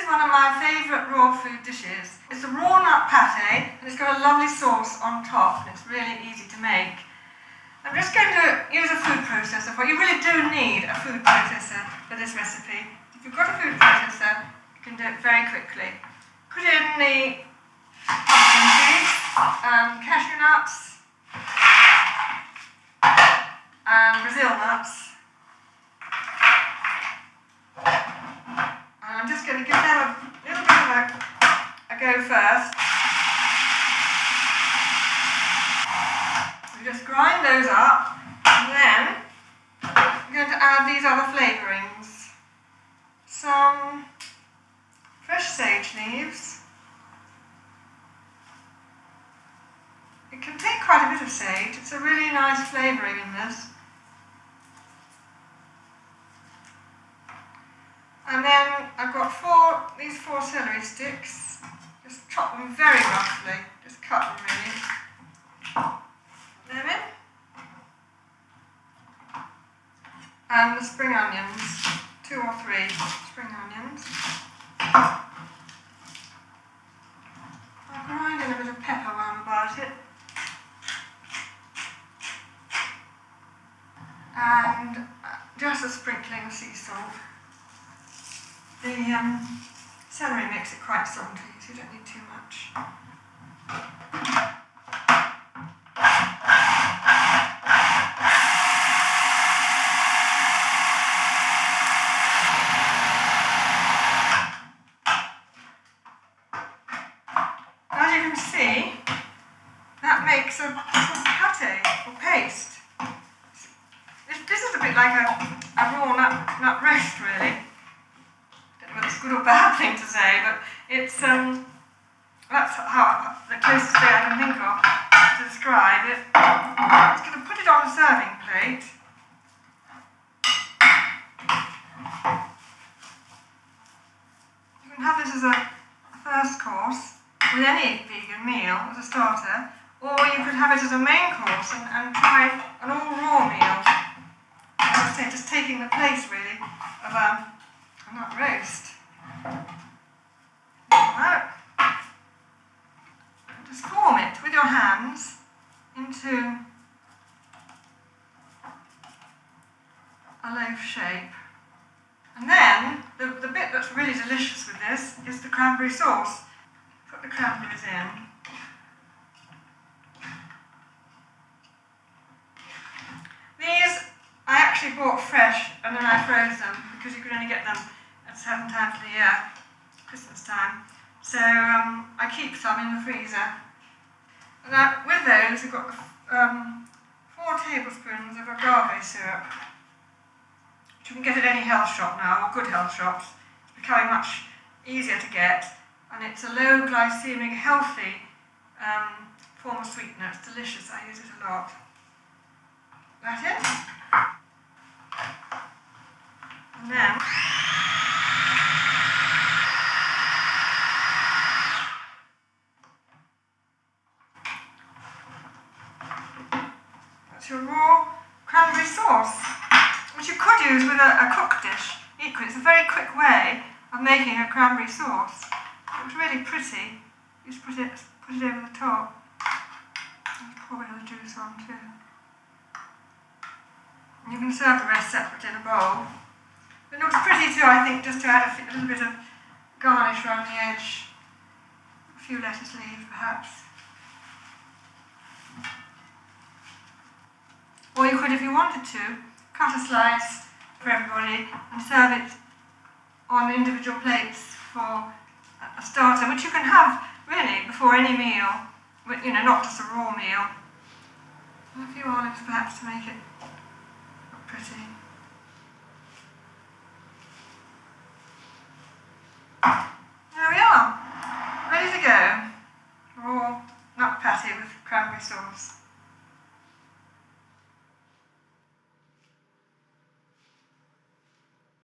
one of my favourite raw food dishes. It's a raw nut pate, and it's got a lovely sauce on top, and it's really easy to make. I'm just going to use a food processor for it. You really do need a food processor for this recipe. If you've got a food processor, you can do it very quickly. Put in the pumpkin seeds, cashew nuts, and Brazil nuts. And I'm just going to give them a little bit of a go first. We just grind those up, and then I'm going to add these other flavourings. Some fresh sage leaves. It can take quite a bit of sage. It's a really nice flavouring in this. And then I've got these four celery sticks. Just chop them very roughly. Just cut them really. Them in. And the spring onions. 2 or 3 spring onions. I'll grind in a bit of pepper while I'm about it. And just a sprinkling of sea salt. The celery makes it quite salty, so you don't need too much. As you can see, that makes a pate or paste. This is a bit like a raw nut roast, really. Well, it's a good or bad thing to say, but it's that's how the closest way I can think of to describe it. I'm just going to put it on a serving plate. You can have this as a first course with any vegan meal as a starter, or you could have it as a main course and try an all raw meal. As I say, just taking the place really of a nut roast. Just form it with your hands into a loaf shape. And then, the bit that's really delicious with this is the cranberry sauce. Put the cranberries in. These I actually bought fresh and then I froze them because you can only get them at certain times of the year, Christmas time. So I keep some in the freezer. And with those we've got 4 tablespoons of agave syrup, which you can get at any health shop now, or good health shops. It's becoming much easier to get, and it's a low glycemic, healthy form of sweetener. It's delicious, I use it a lot. That it? And then that's your raw cranberry sauce, which you could use with a cooked dish equally. It's a very quick way of making a cranberry sauce. It was really pretty. You just put it over the top. And pour a bit of the juice on too. And you can serve the rest separate in a bowl. It looks pretty too, I think, just to add a little bit of garnish around the edge. A few lettuce leaves, perhaps. Or you could, if you wanted to, cut a slice for everybody and serve it on individual plates for a starter, which you can have, really, before any meal. But, you know, not just a raw meal. And a few olives, perhaps, to make it look pretty. There we are, ready to go. Raw nut pate with cranberry sauce.